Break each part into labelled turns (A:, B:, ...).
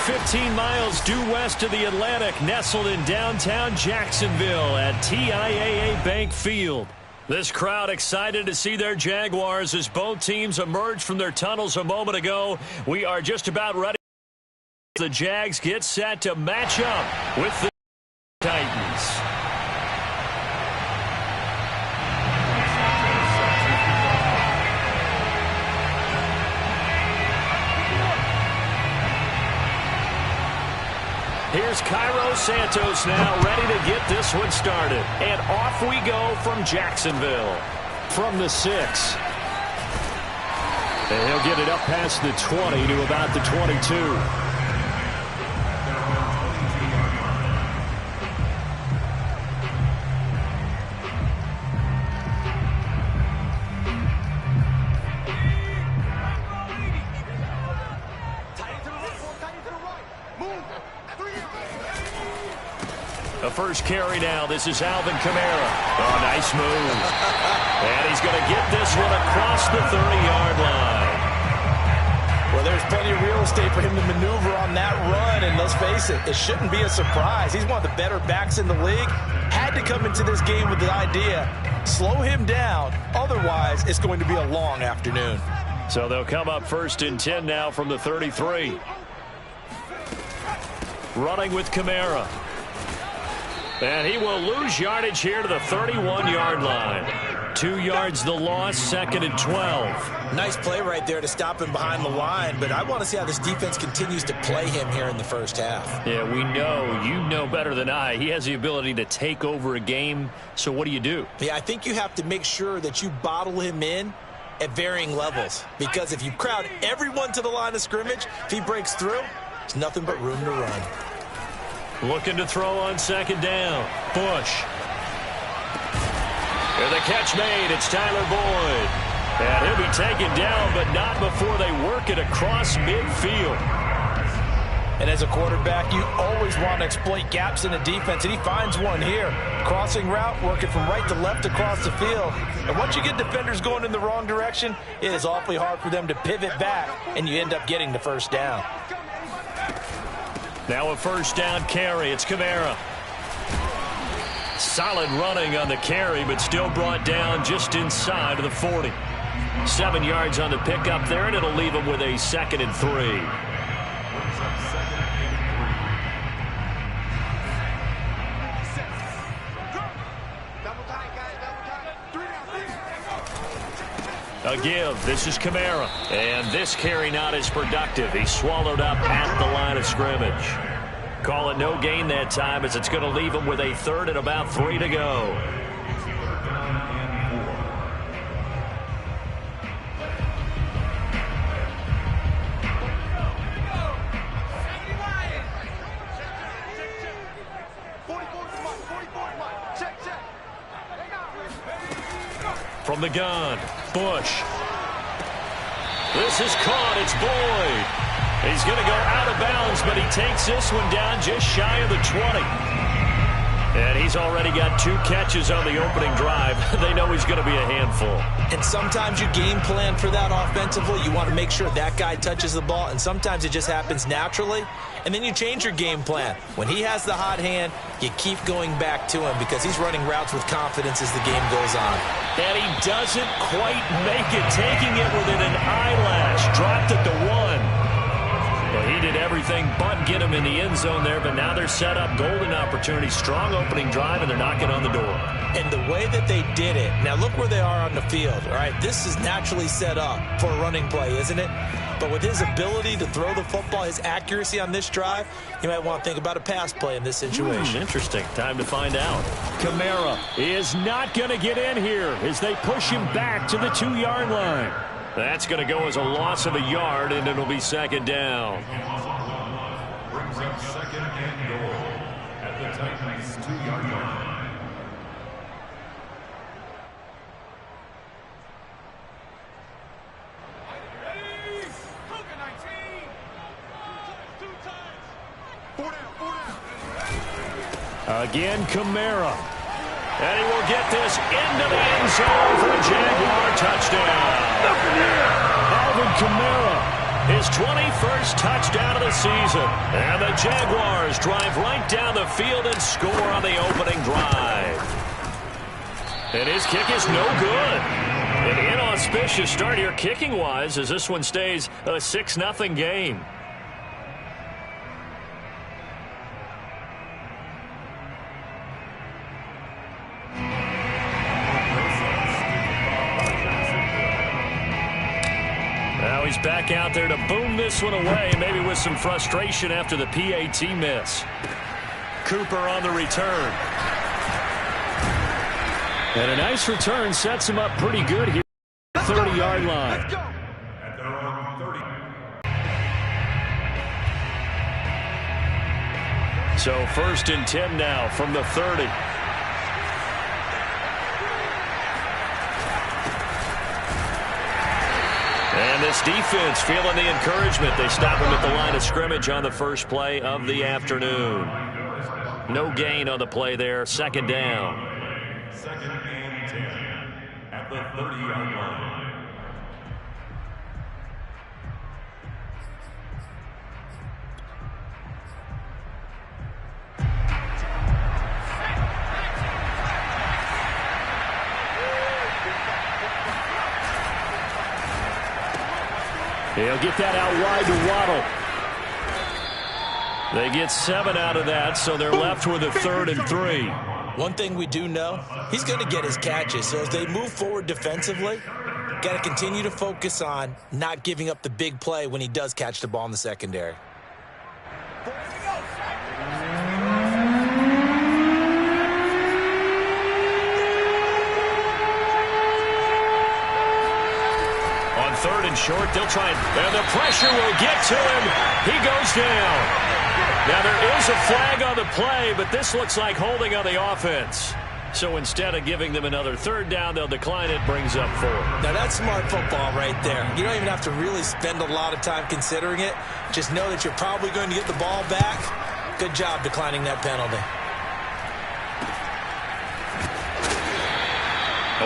A: 15 miles due west of the Atlantic, nestled in downtown Jacksonville at TIAA Bank Field. This crowd excited to see their Jaguars as both teams emerged from their tunnels a moment ago. We are just about ready. The Jags get set to match up with the Titans. Here's Cairo Santos now ready to get this one started. And off we go from Jacksonville. From the 6. And he'll get it up past the 20 to about the 22. The first carry now. This is Alvin Kamara. Oh, nice move. And he's going to get this one across the 30-yard line.
B: Well, there's plenty of real estate for him to maneuver on that run. And let's face it, it shouldn't be a surprise. He's one of the better backs in the league. Had to come into this game with the idea, slow him down. Otherwise, it's going to be a long afternoon.
A: So they'll come up 1st and 10 now from the 33. Running with Kamara. And he will lose yardage here to the 31-yard line. 2 yards the loss, 2nd and 12.
B: Nice play right there to stop him behind the line, but I want to see how this defense continues to play him here in the first half.
A: Yeah, we know. You know better than I. He has the ability to take over a game, so what do you do?
B: Yeah, I think you have to make sure that you bottle him in at varying levels, because if you crowd everyone to the line of scrimmage, if he breaks through, there's nothing but room to run.
A: Looking to throw on 2nd down. Bush. And the catch made. It's Tyler Boyd. And he'll be taken down, but not before they work it across midfield.
B: And as a quarterback, you always want to exploit gaps in the defense, and he finds one here. Crossing route, working from right to left across the field. And once you get defenders going in the wrong direction, it is awfully hard for them to pivot back, and you end up getting the first down.
A: Now a 1st down carry. It's Kamara. Solid running on the carry, but still brought down just inside of the 40. 7 yards on the pickup there, and it'll leave him with a 2nd and 3. A give. This is Kamara. And this carry not as productive. He swallowed up at the line of scrimmage. Call it no gain that time, as it's going to leave him with a 3rd and about 3 to go. From the gun, Bush. This is caught. It's Boyd. He's going to go out of bounds, but he takes this one down just shy of the 20. And he's already got 2 catches on the opening drive. They know he's going to be a handful.
B: And sometimes you game plan for that offensively. You want to make sure that guy touches the ball, and sometimes it just happens naturally. And then you change your game plan. When he has the hot hand, you keep going back to him because he's running routes with confidence as the game goes on.
A: And he doesn't quite make it, taking it within an eyelash. Dropped at the 1. Well, he did everything but get him in the end zone there, but now they're set up. Golden opportunity, strong opening drive, and they're knocking on the door.
B: And the way that they did it, now look where they are on the field. All right, this is naturally set up for a running play, isn't it? But with his ability to throw the football, his accuracy on this drive, you might want to think about a pass play in this situation.
A: Interesting. Time to find out. Kamara is not going to get in here as they push him back to the 2-yard line. That's going to go as a loss of a yard, and it'll be 2nd down.
C: Brings up 2nd and goal at the Titans' 2-yard line.
A: Again, Kamara. And he will get this into the end zone for a Jaguar touchdown. Alvin Kamara his 21st touchdown of the season. And the Jaguars drive right down the field and score on the opening drive. And his kick is no good. An inauspicious start here kicking-wise as this one stays a 6-0 game. Now he's back out there to boom this one away, maybe with some frustration after the PAT miss. Cooper on the return. And a nice return sets him up pretty good here at the 30-yard line.
C: At their own 30.
A: So 1st and 10 now from the 30. And this defense feeling the encouragement. They stop him at the line of scrimmage on the first play of the afternoon. No gain on the play there. 2nd down.
C: 2nd and 10 at the 30-yard line.
A: He'll get that out wide to Waddle. They get 7 out of that, so they're left with a 3rd and 3.
B: One thing we do know, he's going to get his catches. So as they move forward defensively, got to continue to focus on not giving up the big play when he does catch the ball in the secondary.
A: On 3rd and short, they'll try and the pressure will get to him. He goes down. Now there is a flag on the play, but this looks like holding on the offense. So instead of giving them another 3rd down, they'll decline it, brings up 4.
B: Now that's smart football right there. You don't even have to really spend a lot of time considering it. Just know that you're probably going to get the ball back. Good job declining that penalty.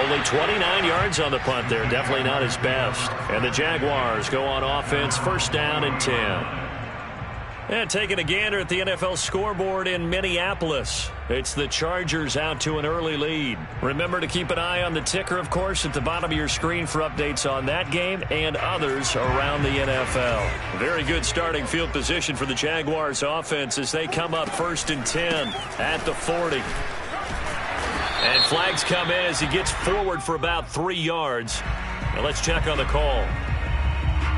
A: Only 29 yards on the punt there. Definitely not his best. And the Jaguars go on offense, 1st down and 10. And taking a gander at the NFL scoreboard in Minneapolis. It's the Chargers out to an early lead. Remember to keep an eye on the ticker, of course, at the bottom of your screen for updates on that game and others around the NFL. Very good starting field position for the Jaguars offense as they come up 1st and 10 at the 40. And flags come in as he gets forward for about 3 yards. Now let's check on the call.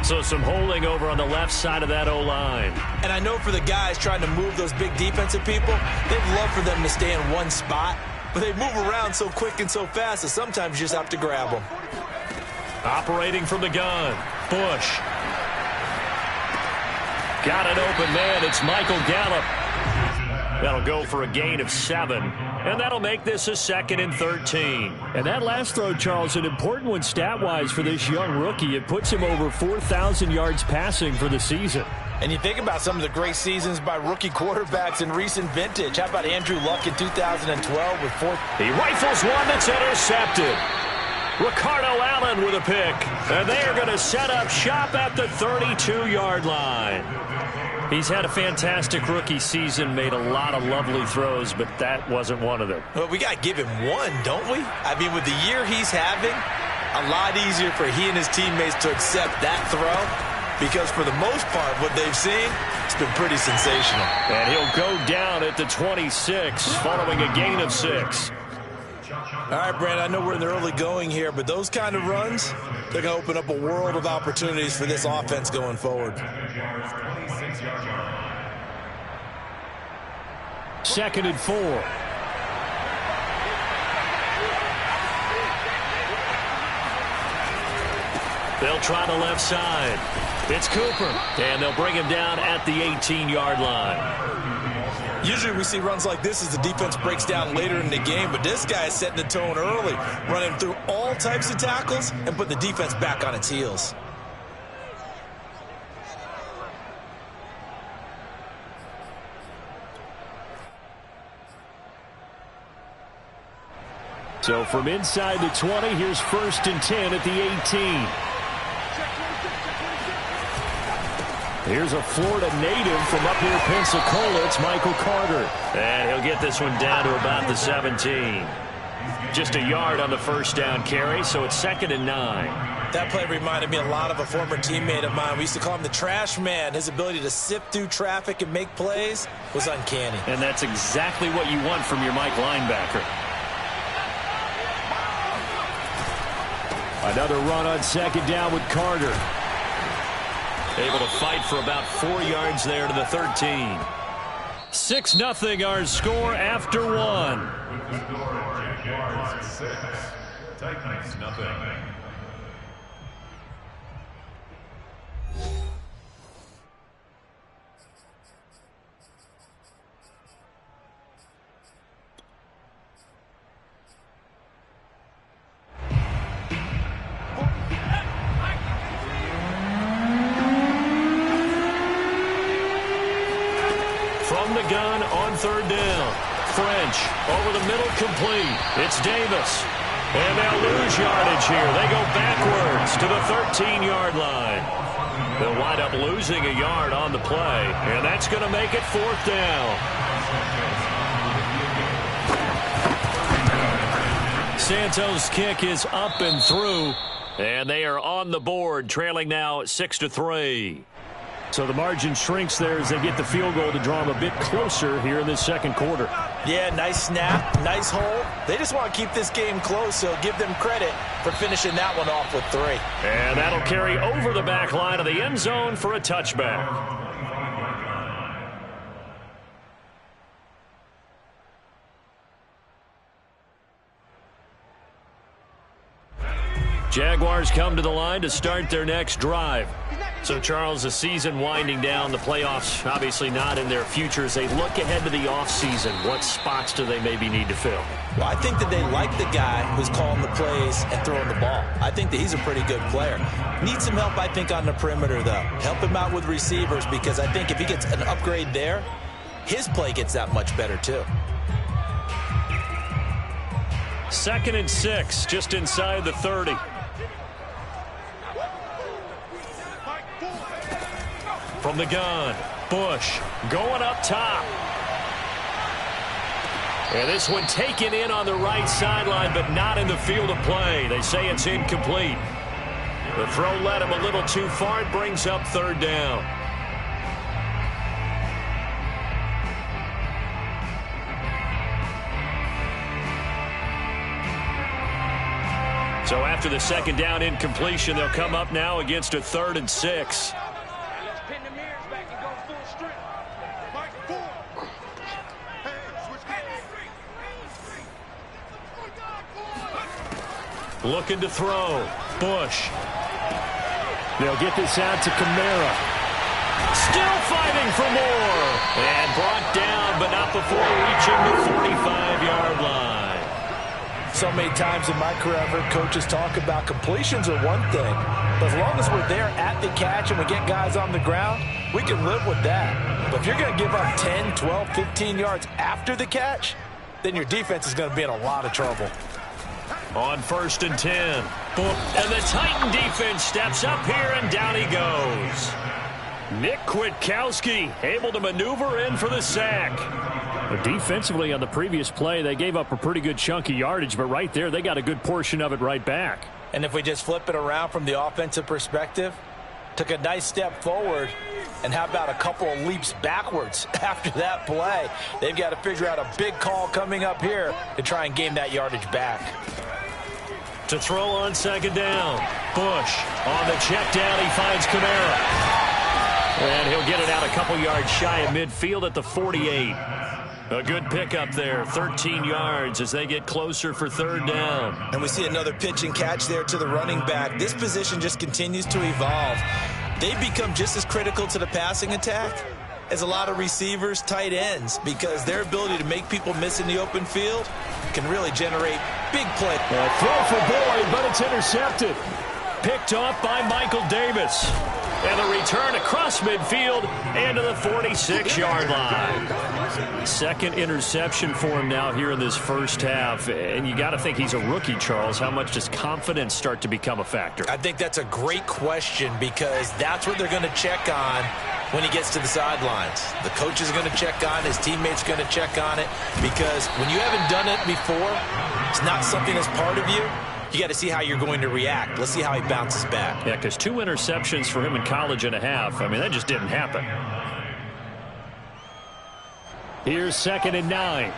A: So some holding over on the left side of that O-line.
B: And I know for the guys trying to move those big defensive people, they'd love for them to stay in one spot. But they move around so quick and so fast that sometimes you just have to grab them.
A: Operating from the gun. Bush. Got an open man. It's Michael Gallup. That'll go for a gain of 7. And that'll make this a 2nd and 13. And that last throw, Charles, an important one stat-wise for this young rookie. It puts him over 4,000 yards passing for the season.
B: And you think about some of the great seasons by rookie quarterbacks in recent vintage. How about Andrew Luck in 2012 with 4?
A: He rifles one that's intercepted. Ricardo Allen with a pick. And they are going to set up shop at the 32-yard line. He's had a fantastic rookie season, made a lot of lovely throws, but that wasn't one of them.
B: Well, we got to give him one, don't we? I mean, with the year he's having, a lot easier for he and his teammates to accept that throw because for the most part, what they've seen, it's been pretty sensational.
A: And he'll go down at the 26 following a gain of 6.
B: All right, Brandon, I know we're in the early going here, but those kind of runs, they're going to open up a world of opportunities for this offense going forward.
A: 2nd and 4. They'll try the left side. It's Cooper, and they'll bring him down at the 18-yard line.
B: Usually we see runs like this as the defense breaks down later in the game, but this guy is setting the tone early, running through all types of tackles and put the defense back on its heels.
A: So from inside the 20, here's 1st and 10 at the 18. Here's a Florida native from up here, Pensacola. It's Michael Carter. And he'll get this one down to about the 17. Just a yard on the first down carry, so it's 2nd and 9.
B: That play reminded me a lot of a former teammate of mine. We used to call him the trash man. His ability to sift through traffic and make plays was uncanny.
A: And that's exactly what you want from your Mike linebacker. Another run on 2nd down with Carter. Able to fight for about 4 yards there to the 13. 6-0 our score after 1.
C: Jaguars 6, Titans nothing.
A: From the gun on 3rd down. French over the middle, complete. It's Davis. And they'll lose yardage here. They go backwards to the 13-yard line. They'll wind up losing a yard on the play, and that's going to make it 4th down. Santos' kick is up and through, and they are on the board, trailing now 6-3. So the margin shrinks there as they get the field goal to draw them a bit closer here in this 2nd quarter.
B: Yeah, nice snap, nice hold. They just want to keep this game close, so give them credit for finishing that one off with 3.
A: And that'll carry over the back line of the end zone for a touchback. Jaguars come to the line to start their next drive. So, Charles, the season winding down, the playoffs obviously not in their future. As they look ahead to the offseason, what spots do they maybe need to fill?
B: Well, I think that they like the guy who's calling the plays and throwing the ball. I think that he's a pretty good player. Needs some help, I think, on the perimeter, though. Help him out with receivers, because I think if he gets an upgrade there, his play gets that much better, too.
A: 2nd and 6, just inside the 30. From the gun, Bush going up top. And this one taken in on the right sideline, but not in the field of play. They say it's incomplete. The throw led him a little too far. It brings up 3rd down. So after the 2nd down incompletion, they'll come up now against a 3rd and 6. Looking to throw. Bush. They'll get this out to Kamara. Still fighting for more. And brought down, but not before reaching the 45-yard line.
B: So many times in my career, I've heard coaches talk about completions are one thing. But as long as we're there at the catch and we get guys on the ground, we can live with that. But if you're going to give up 10, 12, 15 yards after the catch, then your defense is going to be in a lot of trouble.
A: On 1st and 10. And the Titan defense steps up here, and down he goes. Nick Kwiatkowski able to maneuver in for the sack. But defensively on the previous play, they gave up a pretty good chunk of yardage, but right there they got a good portion of it right back.
B: And if we just flip it around from the offensive perspective, took a nice step forward, and how about a couple of leaps backwards after that play? They've got to figure out a big call coming up here to try and gain that yardage back.
A: To throw on 2nd down. Bush on the check down. He finds Kamara. And he'll get it out a couple yards shy of midfield at the 48. A good pickup there. 13 yards as they get closer for 3rd down.
B: And we see another pitch and catch there to the running back. This position just continues to evolve. They've become just as critical to the passing attack as a lot of receivers, tight ends, because their ability to make people miss in the open field can really generate big play.
A: Throw for Boyd, but it's intercepted. Picked off by Michael Davis. And the return across midfield and to the 46-yard line. Second interception for him now here in this first half. And you got to think he's a rookie, Charles. How much does confidence start to become a factor?
B: I think that's a great question because that's what they're going to check on when he gets to the sidelines. The coach is going to check on, his teammates going to check on it, because when you haven't done it before, it's not something that's part of you. You got to see how you're going to react. Let's see how he bounces back.
A: Yeah, because 2 interceptions for him in college and a half. I mean, that just didn't happen. Here's 2nd and 9.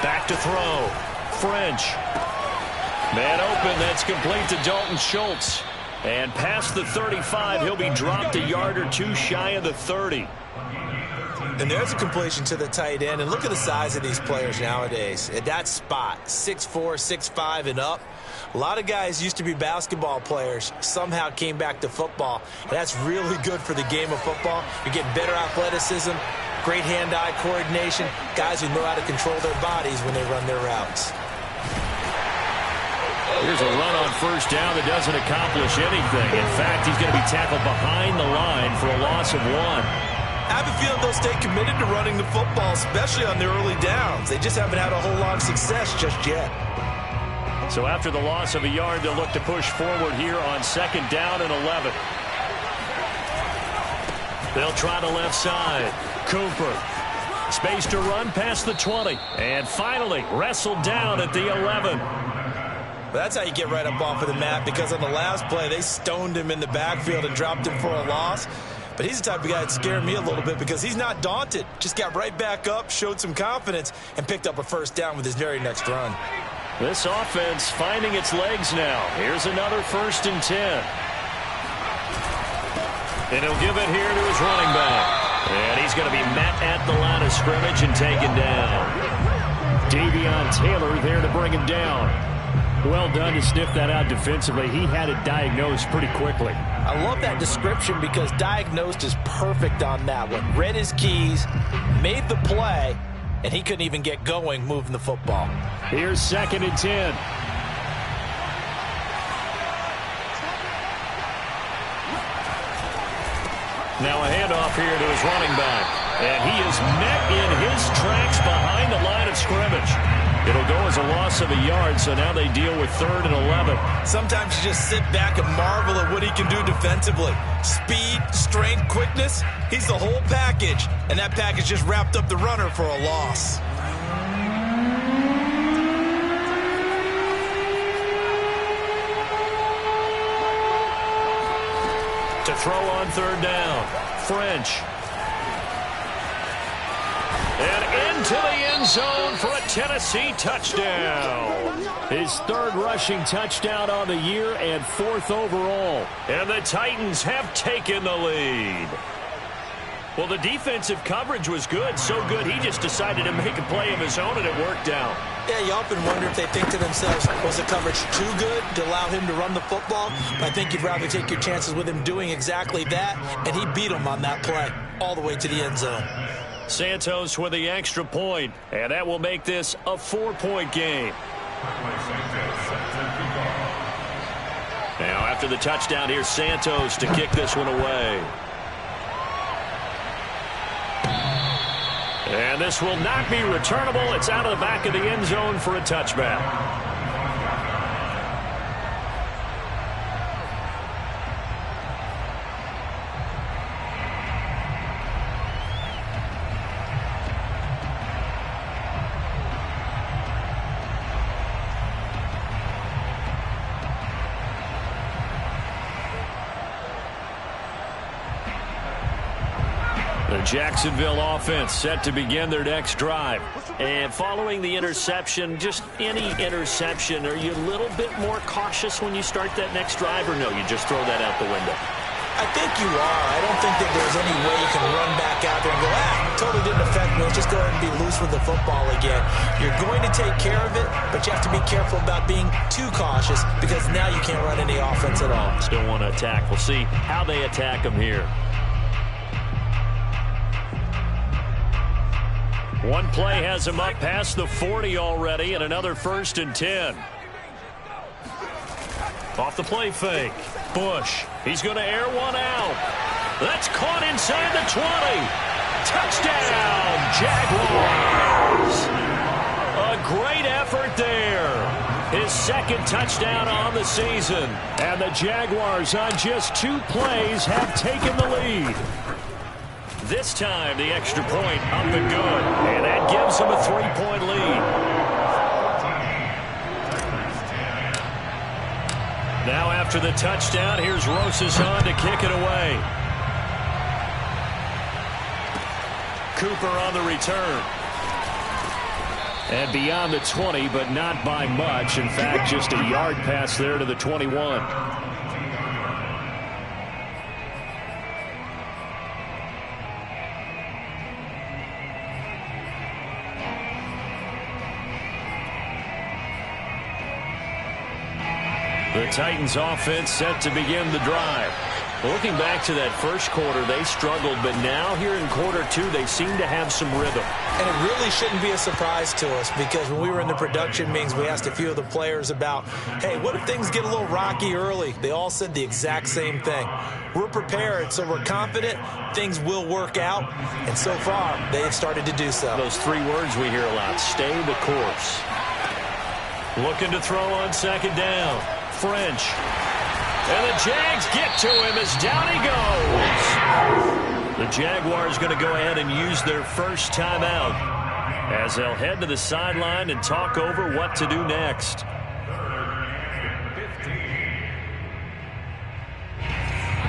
A: Back to throw. French. Man open. That's complete to Dalton Schultz. And past the 35, he'll be dropped a yard or 2 shy of the 30.
B: And there's a completion to the tight end. And look at the size of these players nowadays. At that spot, 6'4", 6'5", and up. A lot of guys used to be basketball players, somehow came back to football. And that's really good for the game of football. You're getting better athleticism, great hand-eye coordination, guys who know how to control their bodies when they run their routes.
A: Here's a run on first down that doesn't accomplish anything. In fact, he's going to be tackled behind the line for a loss of 1.
B: I have a feeling they'll stay committed to running the football, especially on their early downs. They just haven't had a whole lot of success just yet.
A: So after the loss of a yard, they'll look to push forward here on 2nd down and 11. They'll try the left side. Cooper. Space to run past the 20. And finally wrestled down at the 11.
B: That's how you get right up off of the mat, because on the last play, they stoned him in the backfield and dropped him for a loss. But he's the type of guy that scared me a little bit because he's not daunted. Just got right back up, showed some confidence, and picked up a first down with his very next run.
A: This offense finding its legs now. Here's another 1st and 10. And he'll give it here to his running back. And he's going to be met at the line of scrimmage and taken down. Davion Taylor there to bring him down. Well done to sniff that out defensively. He had it diagnosed pretty quickly.
B: I love that description because diagnosed is perfect on that one. Read his keys, made the play, and he couldn't even get going moving the football.
A: Here's 2nd and 10. Now a handoff here to his running back. And he is met in his tracks behind the line of scrimmage. It'll go as a loss of a yard, so now they deal with 3rd and 11.
B: Sometimes you just sit back and marvel at what he can do defensively. Speed, strength, quickness, he's the whole package. And that package just wrapped up the runner for a loss.
A: To throw on 3rd down, French. And into the end zone for a Tennessee touchdown. His 3rd rushing touchdown on the year and 4th overall. And the Titans have taken the lead. Well, the defensive coverage was good, so good he just decided to make a play of his own, and it worked out.
B: Yeah, you often wonder if they think to themselves, was the coverage too good to allow him to run the football? But I think you'd rather take your chances with him doing exactly that, and he beat him on that play all the way to the end zone.
A: Santos with the extra point, and that will make this a 4-point game. Now after the touchdown, here's Santos to kick this one away. And this will not be returnable. It's out of the back of the end zone for a touchback. The Jacksonville offense set to begin their next drive. And following the interception, just any interception, are you a little bit more cautious when you start that next drive, or no, you just throw that out the window?
B: I think you are. I don't think that there's any way you can run back out there and go, totally didn't affect me. Let's just go ahead and be loose with the football again. You're going to take care of it, but you have to be careful about being too cautious because now you can't run any offense at all.
A: Still want to attack. We'll see how they attack them here. One play has him up past the 40 already, and another 1st and 10. Off the play fake. Bush. He's going to air one out. That's caught inside the 20. Touchdown, Jaguars. A great effort there. His second touchdown on the season. And the Jaguars on just 2 plays have taken the lead. This time the extra point up and good. And that gives them a 3-point lead. Now after the touchdown, here's Rosas on to kick it away. Cooper on the return. And beyond the 20, but not by much. In fact, just a yard pass there to the 21. The Titans offense set to begin the drive. Looking back to that first quarter, they struggled, but now here in quarter 2, they seem to have some rhythm.
B: And it really shouldn't be a surprise to us, because when we were in the production meetings, we asked a few of the players about, hey, what if things get a little rocky early? They all said the exact same thing. We're prepared, so we're confident things will work out, and so far, they have started to do so.
A: Those 3 words we hear a lot: stay the course. Looking to throw on second down. French. And the Jags get to him as down he goes. The Jaguars going to go ahead and use their first timeout as they'll head to the sideline and talk over what to do next.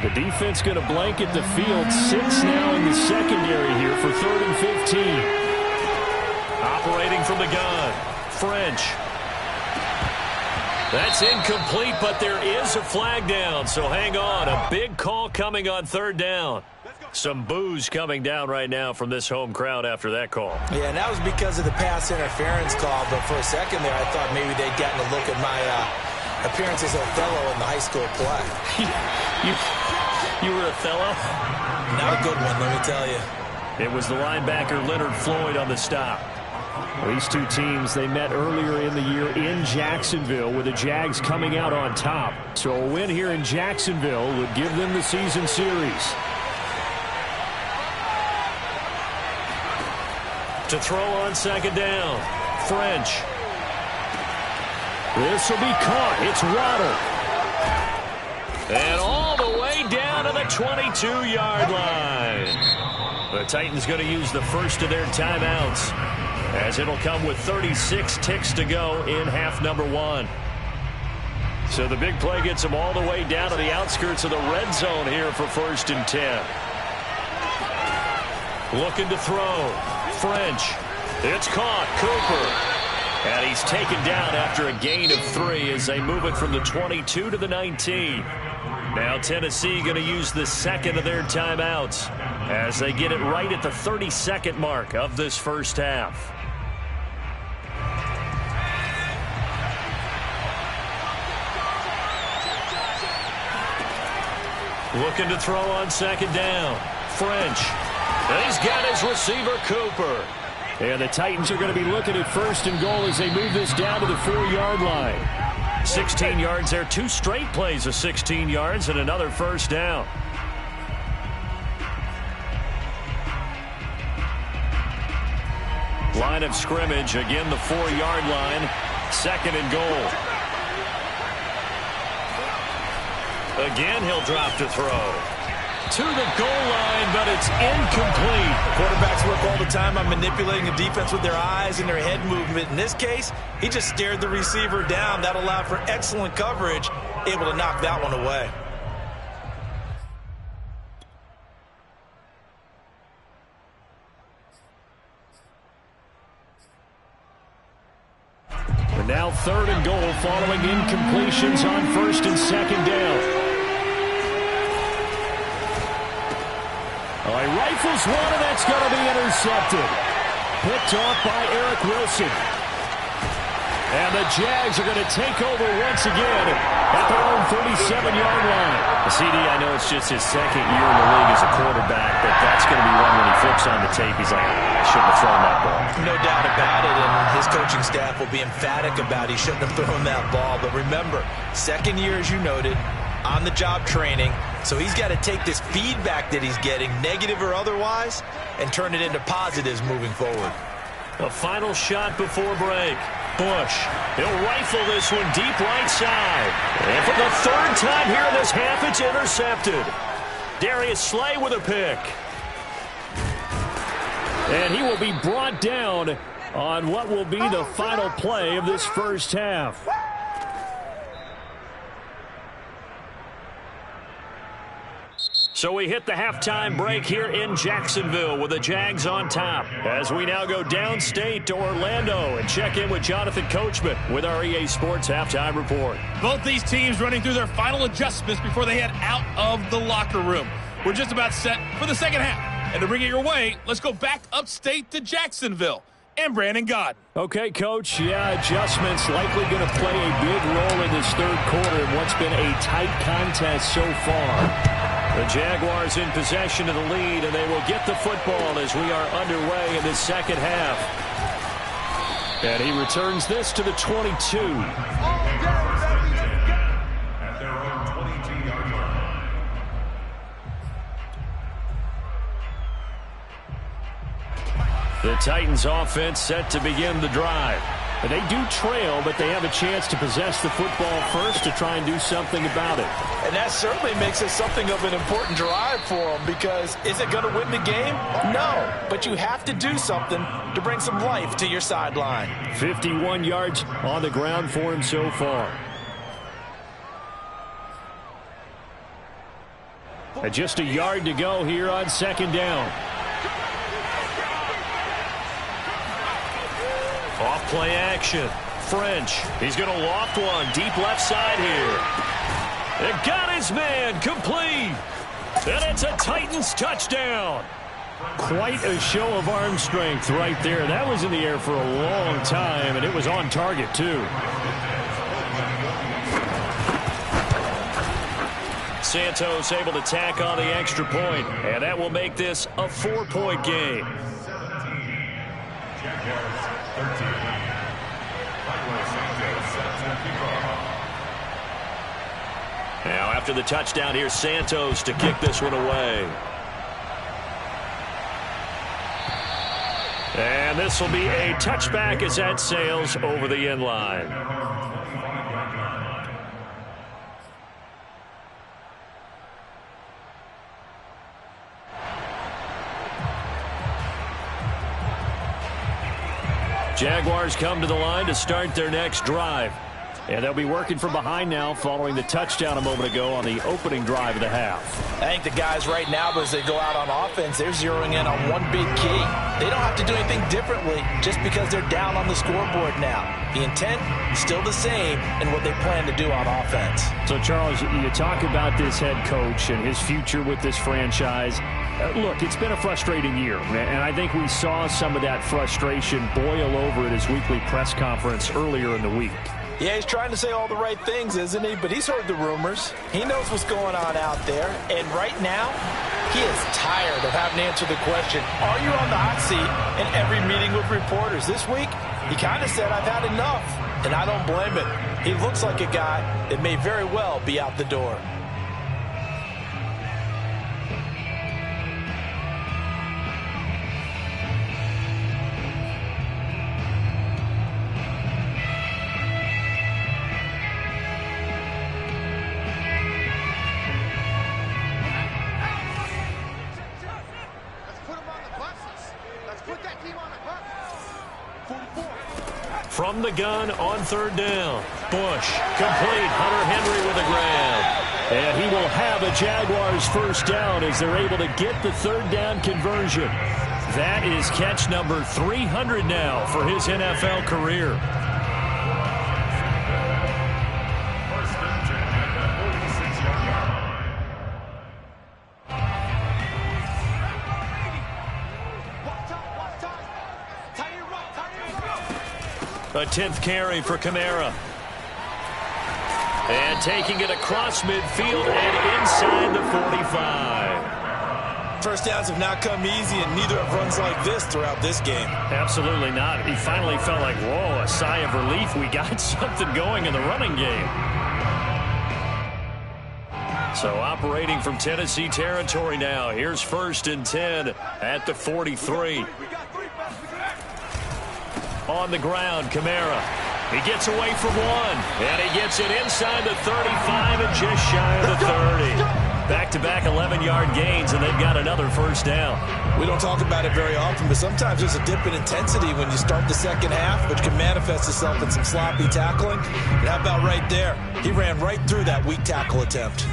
A: The defense going to blanket the field. 6 now in the secondary here for 3rd and 15. Operating from the gun. French. That's incomplete, but there is a flag down, so hang on. A big call coming on 3rd down. Some boos coming down right now from this home crowd after that call.
B: Yeah, and that was because of the pass interference call, but for a second there, I thought maybe they'd gotten a look at my appearance as Othello in the high school play.
A: You were Othello?
B: Not a good one, let me tell you.
A: It was the linebacker Leonard Floyd on the stop. These 2 teams, they met earlier in the year in Jacksonville, with the Jags coming out on top. So a win here in Jacksonville would give them the season series. To throw on second down, French. This will be caught. It's Waddle. And all the way down to the 22-yard line. The Titans going to use the first of their timeouts, as it'll come with 36 ticks to go in half number 1. So the big play gets them all the way down to the outskirts of the red zone here for 1st and 10. Looking to throw. French. It's caught. Cooper. And he's taken down after a gain of 3 as they move it from the 22 to the 19. Now Tennessee going to use the second of their timeouts as they get it right at the 32nd mark of this first half. Looking to throw on second down. French. And he's got his receiver, Cooper. And the Titans are going to be looking at 1st and goal as they move this down to the 4-yard line. 16 yards there. 2 straight plays of 16 yards and another first down. Line of scrimmage. Again, the 4-yard line. 2nd and goal. Again, he'll drop to throw. To the goal line, but it's incomplete.
B: Quarterbacks work all the time on manipulating the defense with their eyes and their head movement. In this case, he just stared the receiver down. That allowed for excellent coverage, able to knock that one away.
A: And now 3rd and goal following incompletions on 1st and 2nd down. Oh, he rifles one, and that's going to be intercepted. Picked off by Eric Wilson. And the Jags are going to take over once again at their own 37-yard line. CD, I know it's just his second year in the league as a quarterback, but that's going to be one when he flips on the tape. He's like, I shouldn't have thrown that ball.
B: No doubt about it, and his coaching staff will be emphatic about he shouldn't have thrown that ball. But remember, second year, as you noted, on-the-job training. So he's got to take this feedback that he's getting, negative or otherwise, and turn it into positives moving forward.
A: A final shot before break. Bush, he'll rifle this one deep right side. And for the third time here in this half, it's intercepted. Darius Slay with a pick. And he will be brought down on what will be the final play of this first half. So we hit the halftime break here in Jacksonville with the Jags on top. As we now go downstate to Orlando and check in with Jonathan Coachman with our EA Sports Halftime Report.
D: Both these teams running through their final adjustments before they head out of the locker room. We're just about set for the second half. And to bring it your way, let's go back upstate to Jacksonville and Brandon Gaudin.
A: Okay, Coach. Yeah, adjustments likely going to play a big role in this third quarter in what's been a tight contest so far. The Jaguars in possession of the lead, and they will get the football as we are underway in the second half. And he returns this to the 22.
C: At their own 22-yard line.
A: The Titans offense set to begin the drive. And they do trail, but they have a chance to possess the football first to try and do something about it.
B: And that certainly makes it something of an important drive for them, because is it going to win the game? No, but you have to do something to bring some life to your sideline.
A: 51 yards on the ground for him so far. And just a yard to go here on second down. Off play action. French. He's going to loft one deep left side here. And got his man complete. And it's a Titans touchdown. Quite a show of arm strength right there. That was in the air for a long time, and it was on target too. Santos able to tack on the extra point, and that will make this a 4-point game.
C: 13.
A: Now after the touchdown, here's Santos to kick this one away. And this will be a touchback as that sails over the end line. Jaguars come to the line to start their next drive. And they'll be working from behind now following the touchdown a moment ago on the opening drive of the half.
B: I think the guys right now, as they go out on offense, they're zeroing in on one big key. They don't have to do anything differently just because they're down on the scoreboard now. The intent is still the same in what they plan to do on offense.
A: So, Charles, you talk about this head coach and his future with this franchise. Look, it's been a frustrating year, and I think we saw some of that frustration boil over at his weekly press conference earlier in the week.
B: Yeah, he's trying to say all the right things, isn't he? But he's heard the rumors. He knows what's going on out there. And right now, he is tired of having to answer the question, are you on the hot seat in every meeting with reporters? This week, he kind of said, I've had enough. And I don't blame him. He looks like a guy that may very well be out the door.
A: From the gun on third down. Bush, complete. Hunter Henry with a grab. And he will have a Jaguars first down as they're able to get the third down conversion. That is catch number 300 now for his NFL career. A 10th carry for Kamara. And taking it across midfield and inside the 45.
B: First downs have not come easy, and neither have runs like this throughout this game.
A: Absolutely not. He finally felt like, whoa, a sigh of relief. We got something going in the running game. So operating from Tennessee territory now. Here's 1st and 10 at the 43. On the ground, Kamara. He gets away from one, and he gets it inside the 35 and just shy of the 30. Back-to-back 11-yard gains, and they've got another first down.
B: We don't talk about it very often, but sometimes there's a dip in intensity when you start the second half, which can manifest itself in some sloppy tackling. And how about right there? He ran right through that weak tackle attempt.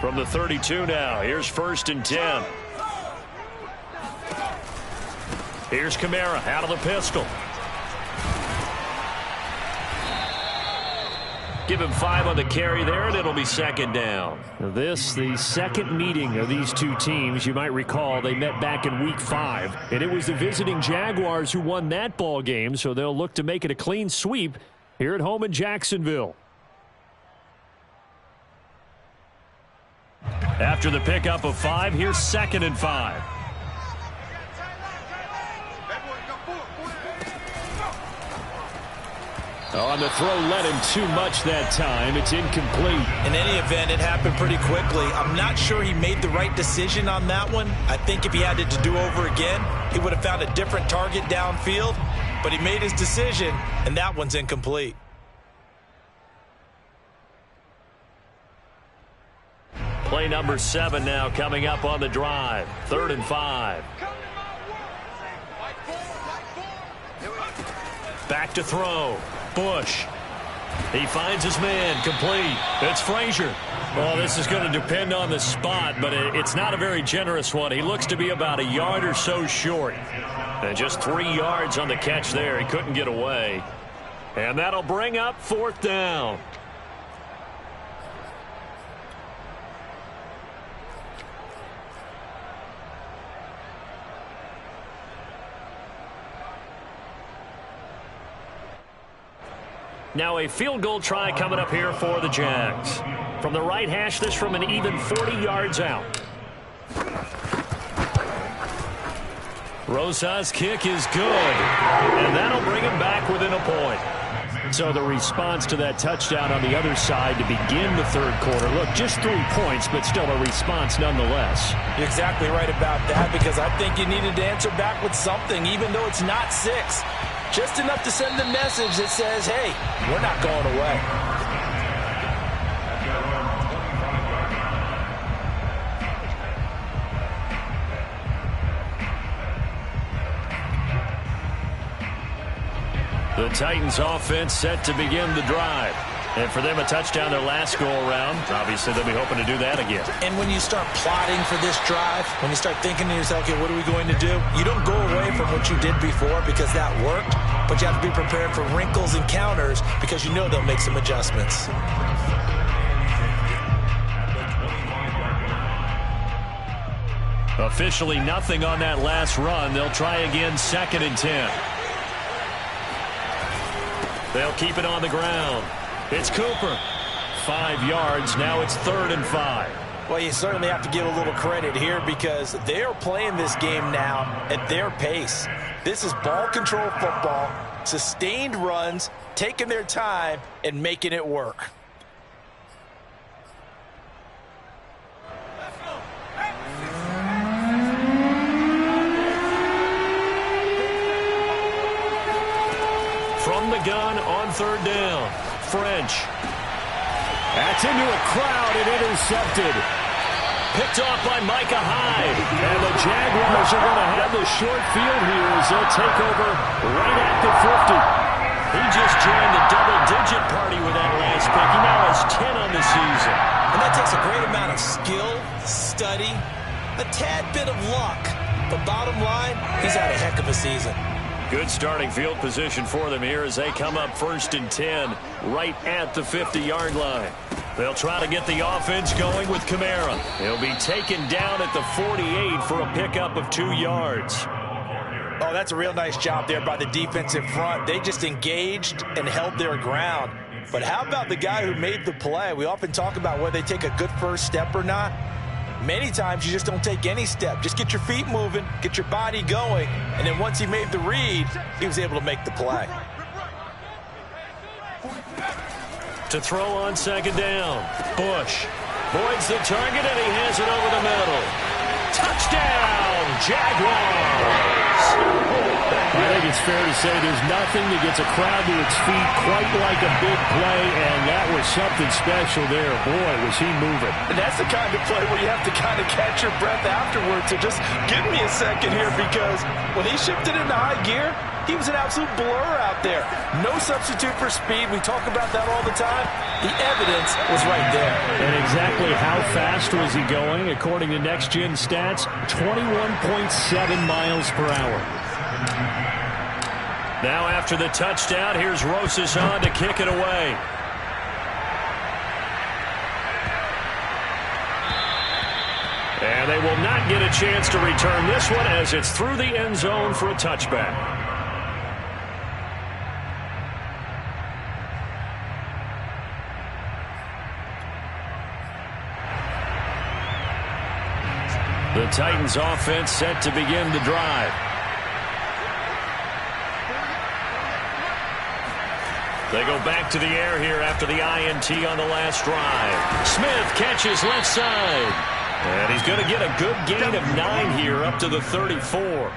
A: From the 32 now, here's 1st and 10. Here's Kamara out of the pistol. Give him 5 on the carry there, and it'll be 2nd down. This, the second meeting of these two teams. You might recall they met back in Week 5, and it was the visiting Jaguars who won that ball game, so they'll look to make it a clean sweep here at home in Jacksonville. After the pickup of 5, here's 2nd and 5. On the throw, led him too much that time. It's incomplete.
B: In any event, it happened pretty quickly. I'm not sure he made the right decision on that one. I think if he had it to do over again, he would have found a different target downfield. But he made his decision, and that one's incomplete.
A: Play number 7 now coming up on the drive. 3rd and 5. Back to throw. Bush. He finds his man. Complete. It's Frazier. Well, this is going to depend on the spot, but it's not a very generous one. He looks to be about a yard or so short. And just 3 yards on the catch there. He couldn't get away. And that'll bring up 4th down. Now a field goal try coming up here for the Jags. From the right hash, this from an even 40 yards out. Rosa's kick is good, and that'll bring him back within a point. So the response to that touchdown on the other side to begin the 3rd quarter. Look, just 3 points, but still a response nonetheless.
B: You're exactly right about that, because I think you needed to answer back with something, even though it's not 6. Just enough to send the message that says, hey, we're not going away.
A: The Titans offense set to begin the drive. And for them, a touchdown their last go-around. Obviously, they'll be hoping to do that again.
B: And when you start plotting for this drive, when you start thinking to yourself, okay, what are we going to do? You don't go away from what you did before because that worked, but you have to be prepared for wrinkles and counters because you know they'll make some adjustments.
A: Officially nothing on that last run. They'll try again, 2nd and 10. They'll keep it on the ground. It's Cooper. 5 yards. Now it's 3rd and 5.
B: Well, you certainly have to give a little credit here because they are playing this game now at their pace. This is ball control football, sustained runs, taking their time, and making it work.
A: From the gun on 3rd down. French. That's into a crowd and intercepted. Picked off by Micah Hyde. And the Jaguars are going to have the short field here as they'll take over right at the 50. He just joined the double-digit party with that last pick. He now has 10 on the season.
B: And that takes a great amount of skill, study, a tad bit of luck. But bottom line, he's had a heck of a season.
A: Good starting field position for them here as they come up 1st and 10 right at the 50-yard line. They'll try to get the offense going with Kamara. He'll be taken down at the 48 for a pickup of 2 yards.
B: Oh, that's a real nice job there by the defensive front. They just engaged and held their ground. But how about the guy who made the play? We often talk about whether they take a good first step or not. Many times you just don't take any step. Just get your feet moving, get your body going, and then once he made the read, he was able to make the play.
A: To throw on second down. Bush voids the target, and he has it over the middle. Touchdown, Jaguars!
E: I think it's fair to say there's nothing that gets a crowd to its feet quite like a big play, and that was something special there. Boy, was he moving.
B: And that's the kind of play where you have to kind of catch your breath afterwards. So just give me a second here, because when he shifted into high gear, he was an absolute blur out there. No substitute for speed. We talk about that all the time. The evidence was right there.
E: And exactly how fast was he going? According to Next Gen Stats, 21.7 miles per hour.
A: Now after the touchdown, here's Rosas on to kick it away. And they will not get a chance to return this one as it's through the end zone for a touchback. The Titans offense set to begin the drive. They go back to the air here after the INT on the last drive. Smith catches left side. And he's going to get a good gain of 9 here up to the 34.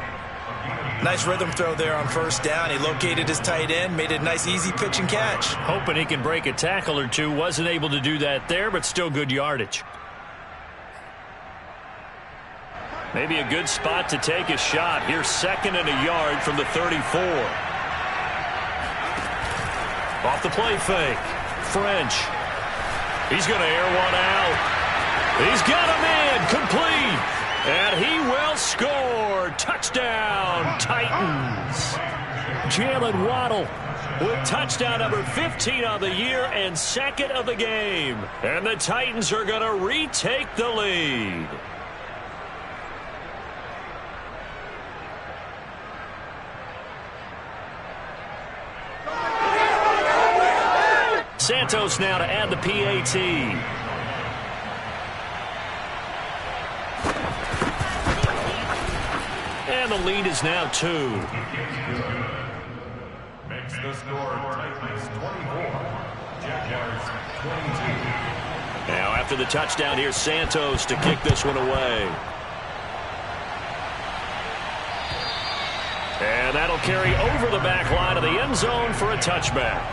B: Nice rhythm throw there on first down. He located his tight end, made a nice easy pitch and catch.
A: Hoping he can break a tackle or two. Wasn't able to do that there, but still good yardage. Maybe a good spot to take a shot. Here's 2nd and a yard from the 34. Off the play fake. French. He's going to air one out. He's got a man complete. And he will score. Touchdown, Titans. Jalen Waddle with touchdown number 15 on the year and 2nd of the game. And the Titans are going to retake the lead. Santos now to add the PAT. And the lead is now 2.
C: Makes the score Titans 24, Jaguars 22.
A: Now after the touchdown, here's Santos to kick this one away. And that'll carry over the back line of the end zone for a touchback.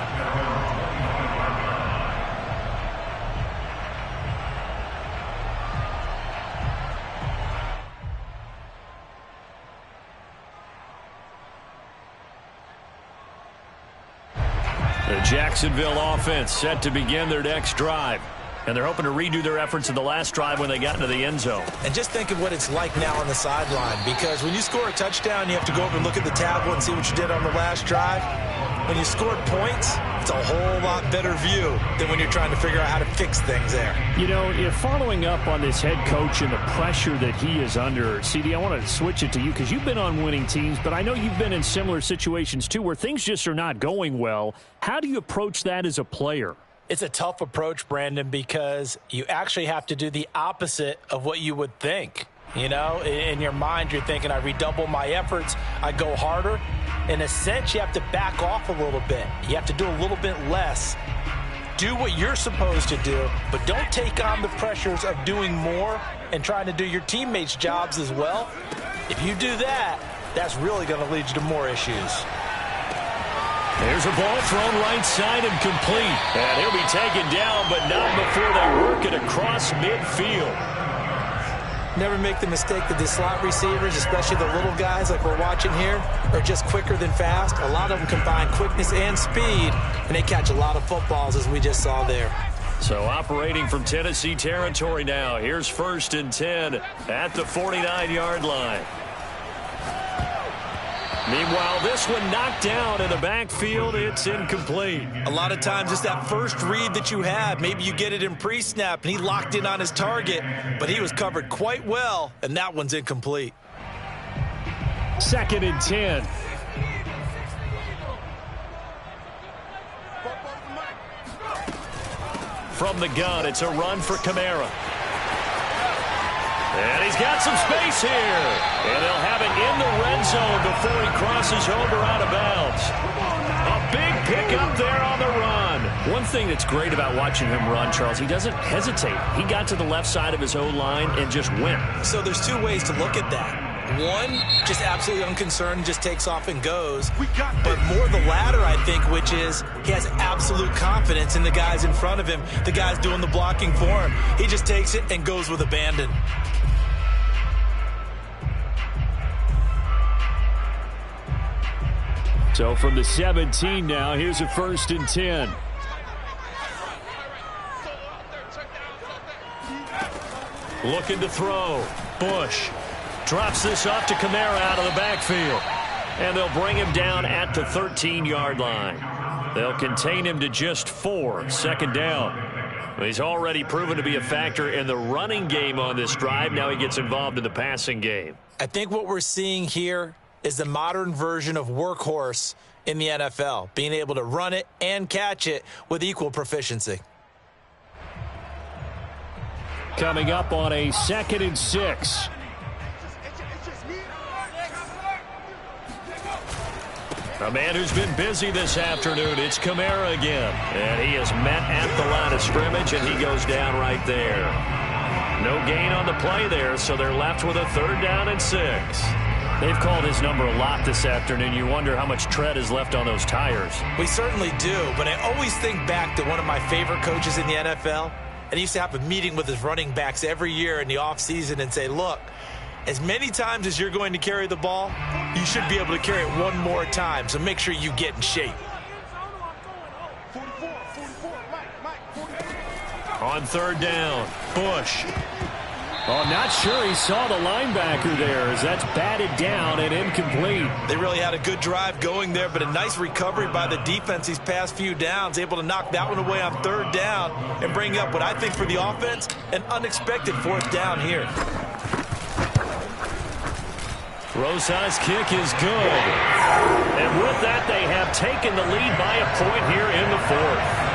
A: The Jacksonville offense set to begin their next drive. And they're hoping to redo their efforts in the last drive when they got into the end zone.
B: And just think of what it's like now on the sideline, because when you score a touchdown, you have to go over and look at the tablet and see what you did on the last drive. When you scored points, it's a whole lot better view than when you're trying to figure out how to fix things there.
E: You know, if following up on this head coach and the pressure that he is under, CD, I want to switch it to you because you've been on winning teams, but I know you've been in similar situations too where things just are not going well. How do you approach that as a player?
B: It's a tough approach, Brandon, because you actually have to do the opposite of what you would think. You know, in your mind, you're thinking, I redouble my efforts, I go harder. In a sense, you have to back off a little bit. You have to do a little bit less. Do what you're supposed to do, but don't take on the pressures of doing more and trying to do your teammates' jobs as well. If you do that, that's really going to lead you to more issues.
A: There's a ball thrown right side and complete. And he'll be taken down, but not before they work it across midfield.
B: Never make the mistake that the slot receivers, especially the little guys like we're watching here, are just quicker than fast. A lot of them combine quickness and speed, and they catch a lot of footballs, as we just saw there.
A: So operating from Tennessee territory now. Here's 1st and 10 at the 49-yard line. Meanwhile, this one knocked down in the backfield. It's incomplete.
B: A lot of times it's that first read that you have. Maybe you get it in pre-snap, and he locked in on his target, but he was covered quite well, and that one's incomplete.
E: 2nd and 10. From the gun, it's a run for Kamara. And he's got some space here. And they'll have it in the red zone before he crosses over out of bounds. A big pickup there on the run. One thing that's great about watching him run, Charles, he doesn't hesitate. He got to the left side of his O-line and just went.
B: So there's two ways to look at that. One, just absolutely unconcerned, just takes off and goes. But more the latter, I think, which is he has absolute confidence in the guys in front of him, the guys doing the blocking for him. He just takes it and goes with abandon.
E: So from the 17 now, here's a 1st and 10. Looking to throw. Bush drops this off to Kamara out of the backfield. And they'll bring him down at the 13-yard line. They'll contain him to just 4. 2nd down. He's already proven to be a factor in the running game on this drive. Now he gets involved in the passing game.
B: I think what we're seeing here is the modern version of workhorse in the NFL, being able to run it and catch it with equal proficiency.
E: Coming up on a 2nd and 6. A man who's been busy this afternoon, it's Kamara again. And he is met at the line of scrimmage, and he goes down right there. No gain on the play there, so they're left with a 3rd down and 6. They've called his number a lot this afternoon. You wonder how much tread is left on those tires.
B: We certainly do, but I always think back to one of my favorite coaches in the NFL, and he used to have a meeting with his running backs every year in the offseason and say, look, as many times as you're going to carry the ball, you should be able to carry it one more time, so make sure you get in shape.
E: On 3rd down, Bush. Oh, I'm not sure he saw the linebacker there as that's batted down and incomplete.
B: They really had a good drive going there, but a nice recovery by the defense these past few downs, able to knock that one away on 3rd down and bring up what I think for the offense, an unexpected 4th down here.
E: Rosa's kick is good. And with that, they have taken the lead by a point here in the 4th.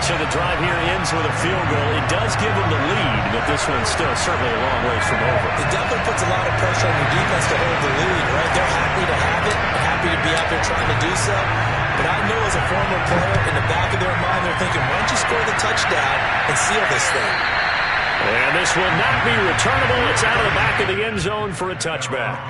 E: So the drive here ends with a field goal. It does give them the lead, but this one's still certainly a long ways from over.
B: It definitely puts a lot of pressure on your defense to hold the lead, right? They're happy to have it, happy to be out there trying to do so. But I know as a former player, in the back of their mind, they're thinking, why don't you score the touchdown and seal this thing?
E: And this will not be returnable. It's out of the back of the end zone for a touchback.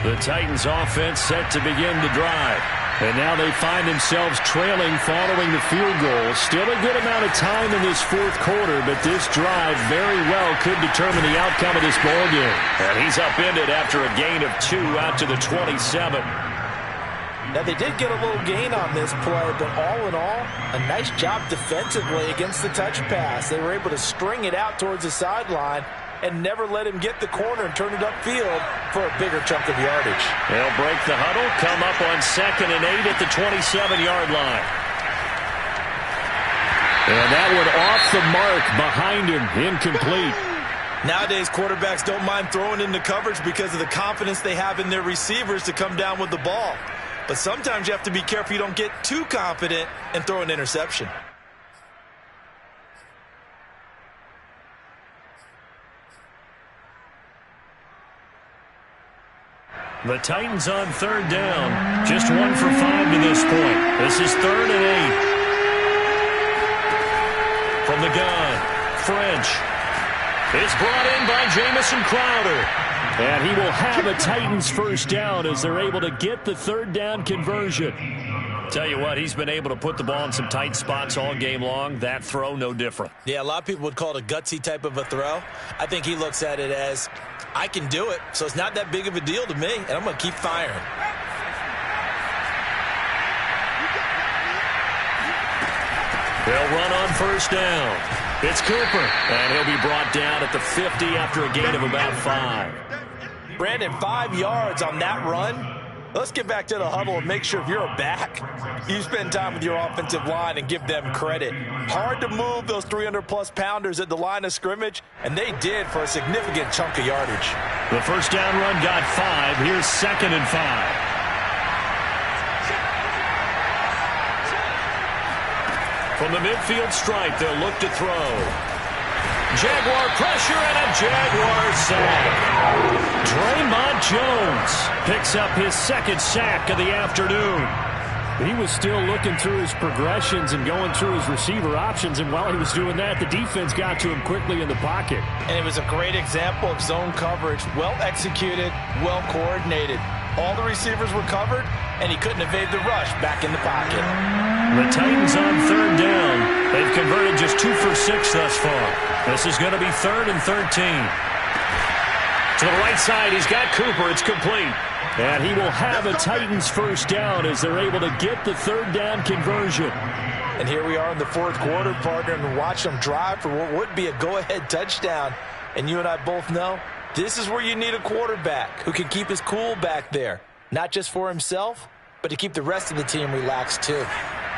E: The Titans offense set to begin the drive. And now they find themselves trailing following the field goal. Still a good amount of time in this 4th quarter, but this drive very well could determine the outcome of this ball game. And he's upended after a gain of 2 out to the 27.
B: Now, they did get a little gain on this play, but all in all, a nice job defensively against the touch pass. They were able to string it out towards the sideline and never let him get the corner and turn it upfield for a bigger chunk of yardage.
E: They'll break the huddle, come up on 2nd and 8 at the 27-yard line. And that one off the mark behind him, incomplete.
B: Nowadays, quarterbacks don't mind throwing into coverage because of the confidence they have in their receivers to come down with the ball. But sometimes you have to be careful you don't get too confident and throw an interception.
A: The Titans on 3rd down. Just 1 for 5 to this point. This is 3rd and 8. From the gun, French. It's brought in by Jamison Crowder.
E: And he will have a Titans 1st down as they're able to get the 3rd down conversion.
A: Tell you what, he's been able to put the ball in some tight spots all game long. That throw, no different.
B: Yeah, a lot of people would call it a gutsy type of a throw. I think he looks at it as, I can do it, so it's not that big of a deal to me, and I'm going to keep firing.
A: They'll run on 1st down. It's Cooper, and he'll be brought down at the 50 after a gain of about 5.
B: Brandon, 5 yards on that run. Let's get back to the huddle and make sure if you're a back, you spend time with your offensive line and give them credit. Hard to move those 300-plus pounders at the line of scrimmage, and they did for a significant chunk of yardage.
A: The first down run got 5. Here's 2nd and 5. From the midfield stripe, they'll look to throw. Jaguar pressure and a Jaguar sack. Draymond Jones picks up his 2nd sack of the afternoon.
E: He was still looking through his progressions and going through his receiver options, and while he was doing that, the defense got to him quickly in the pocket.
B: And it was a great example of zone coverage. Well executed, well coordinated. All the receivers were covered, and he couldn't evade the rush back in the pocket.
A: The Titans on 3rd down. They've converted just 2 for 6 thus far. This is going to be 3rd and 13. To the right side, he's got Cooper. It's complete.
E: And he will have a Titans first down as they're able to get the 3rd down conversion.
B: And here we are in the 4th quarter, partner, and watch them drive for what would be a go-ahead touchdown. And you and I both know this is where you need a quarterback who can keep his cool back there. Not just for himself, but to keep the rest of the team relaxed too.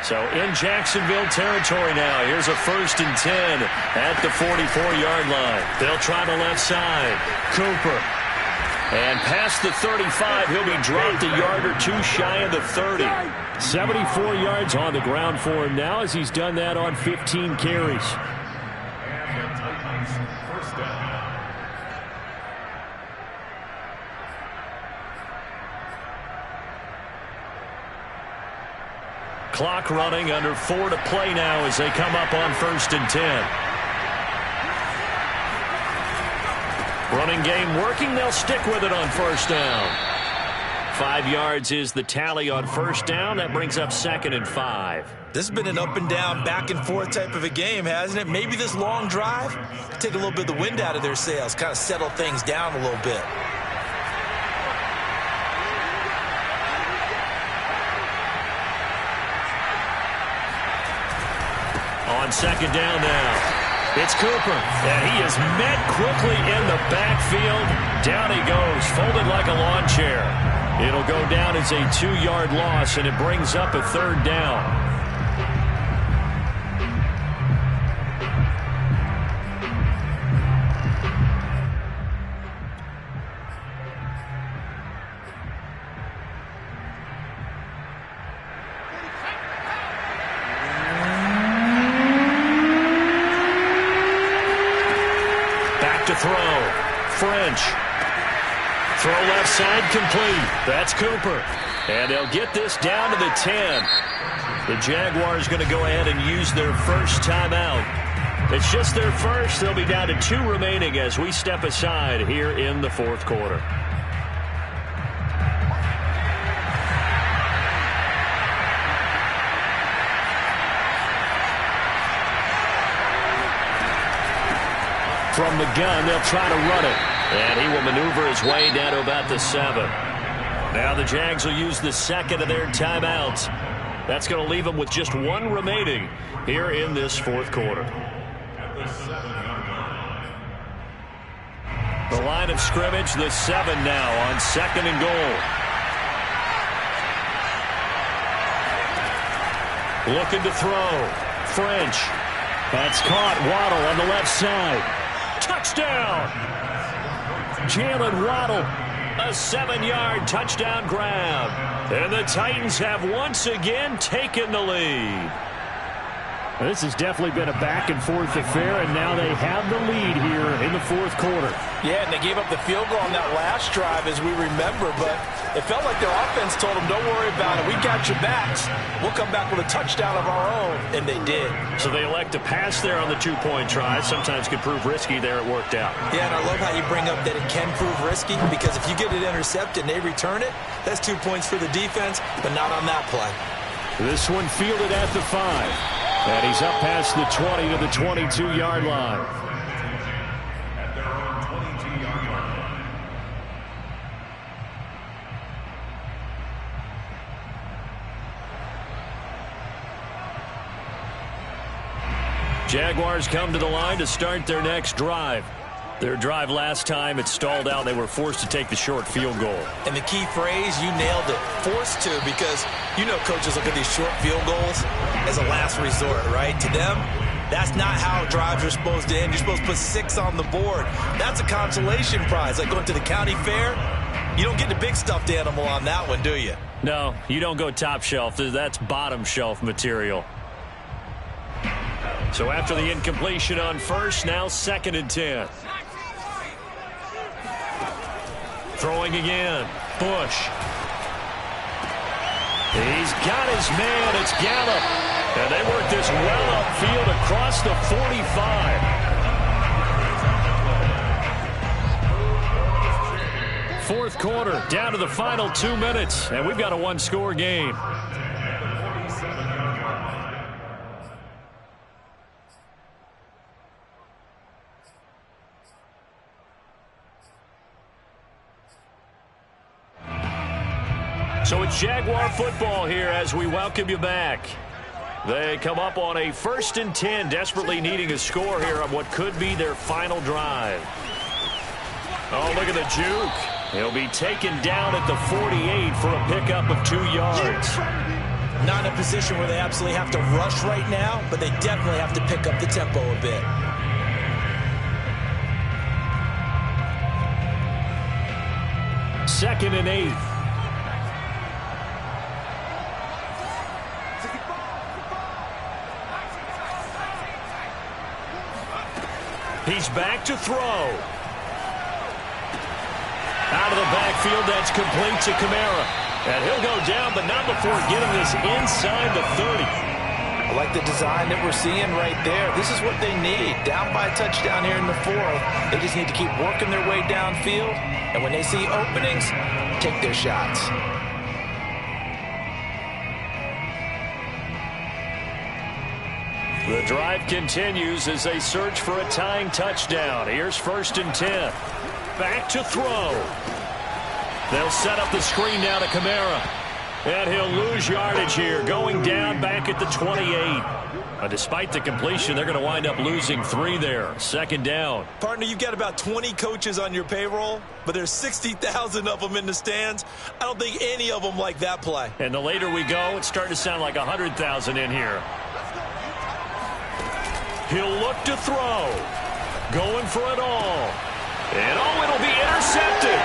A: So in Jacksonville territory now. Here's a 1st and 10 at the 44-yard line. They'll try the left side. Cooper. And past the 35, he'll be dropped a yard or 2 shy of the 30.
E: 74 yards on the ground for him now as he's done that on 15 carries.
C: And the Titans first down.
A: Clock running, under 4 to play now as they come up on 1st and 10. Running game working. They'll stick with it on 1st down. 5 yards is the tally on 1st down. That brings up 2nd and 5.
B: This has been an up and down, back and forth type of a game, hasn't it? Maybe this long drive take a little bit of the wind out of their sails, kind of settle things down a little bit.
A: On 2nd down now. It's Cooper, and he is met quickly in the backfield. Down he goes, folded like a lawn chair. It'll go down as a 2-yard loss, and it brings up a 3rd down. To throw. French. Throw left side complete. That's Cooper. And they'll get this down to the 10. The Jaguars going to go ahead and use their first timeout. It's just their first. They'll be down to 2 remaining as we step aside here in the 4th quarter. From the gun, they'll try to run it. And he will maneuver his way down to about the 7. Now the Jags will use the 2nd of their timeouts. That's going to leave them with just 1 remaining here in this 4th quarter. The line of scrimmage, the 7 now on 2nd and goal. Looking to throw. French. That's caught. Waddle on the left side. Touchdown! Jalen Waddle, a 7-yard touchdown grab. And the Titans have once again taken the lead.
E: This has definitely been a back-and-forth affair, and now they have the lead here in the 4th quarter.
B: Yeah, and they gave up the field goal on that last drive, as we remember, but it felt like their offense told them, don't worry about it. We got your backs. We'll come back with a touchdown of our own, and they did.
A: So they elect to pass there on the 2-point try. Sometimes could prove risky. There it worked out.
B: Yeah, and I love how you bring up that it can prove risky, because if you get it intercepted and they return it, that's 2 points for the defense, but not on that play.
E: This one fielded at the 5. And he's up past the 20 to the 22-yard line.
C: At their own 22-yard line.
A: Jaguars come to the line to start their next drive. Their drive last time, it stalled out. They were forced to take the short field goal.
B: And the key phrase, you nailed it, forced to, because you know coaches look at these short field goals as a last resort, right? To them, that's not how drives are supposed to end. You're supposed to put 6 on the board. That's a consolation prize, like going to the county fair. You don't get the big stuffed animal on that one, do you?
A: No, you don't go top shelf. That's bottom shelf material. So after the incompletion on first, now 2nd and 10. Throwing again. Bush. He's got his man. It's Gallup. And they work this well upfield across the 45. Fourth quarter, down to the final 2 minutes. And we've got a one-score game. So it's Jaguar football here as we welcome you back. They come up on a 1st and 10, desperately needing a score here on what could be their final drive. Oh, look at the juke. He'll be taken down at the 48 for a pickup of 2 yards.
B: Not in a position where they absolutely have to rush right now, but they definitely have to pick up the tempo a bit.
A: Second and 8. He's back to throw. Out of the backfield, that's complete to Kamara. And he'll go down, but not before getting this inside the 30.
B: I like the design that we're seeing right there. This is what they need. Down by a touchdown here in the 4th. They just need to keep working their way downfield. And when they see openings, take their shots.
A: The drive continues as they search for a tying touchdown. Here's 1st and 10. Back to throw. They'll set up the screen now to Kamara. And he'll lose yardage here, going down back at the 28. Despite the completion, they're going to wind up losing 3 there. 2nd down.
B: Partner, you've got about 20 coaches on your payroll, but there's 60,000 of them in the stands. I don't think any of them like that play.
A: And the later we go, it's starting to sound like 100,000 in here. He'll look to throw. Going for it all. And it'll be intercepted.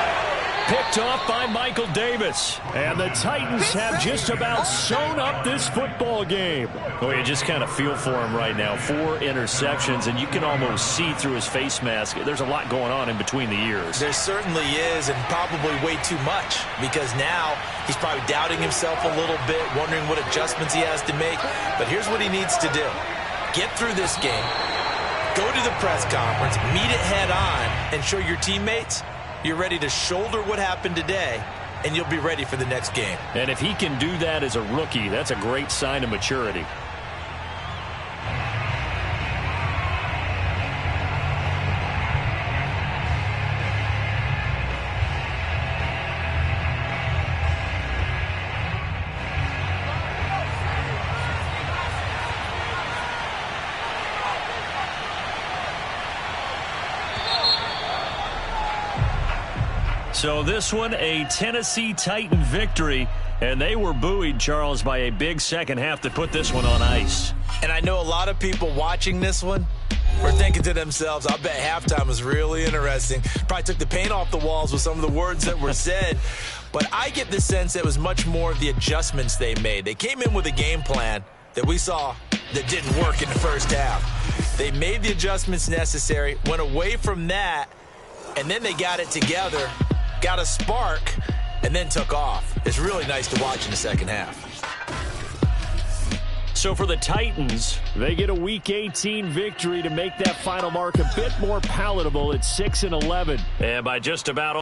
A: Picked off by Michael Davis. And the Titans have just about sewn up this football game. Oh, you just kind of feel for him right now. 4 interceptions, and you can almost see through his face mask. There's a lot going on in between the ears.
B: There certainly is, and probably way too much, because now he's probably doubting himself a little bit, wondering what adjustments he has to make. But here's what he needs to do. Get through this game, go to the press conference, meet it head on, and show your teammates you're ready to shoulder what happened today, and you'll be ready for the next game.
A: And if he can do that as a rookie, that's a great sign of maturity. So this one, a Tennessee Titan victory, and they were buoyed, Charles, by a big second half to put this one on ice.
B: And I know a lot of people watching this one were thinking to themselves, I bet halftime was really interesting. Probably took the paint off the walls with some of the words that were said. But I get the sense it was much more of the adjustments they made. They came in with a game plan that we saw that didn't work in the first half. They made the adjustments necessary, went away from that, and then they got it together, got a spark, and then took off. It's really nice to watch in the second half.
A: So for the Titans, they get a Week 18 victory to make that final mark a bit more palatable at 6-11. And by just about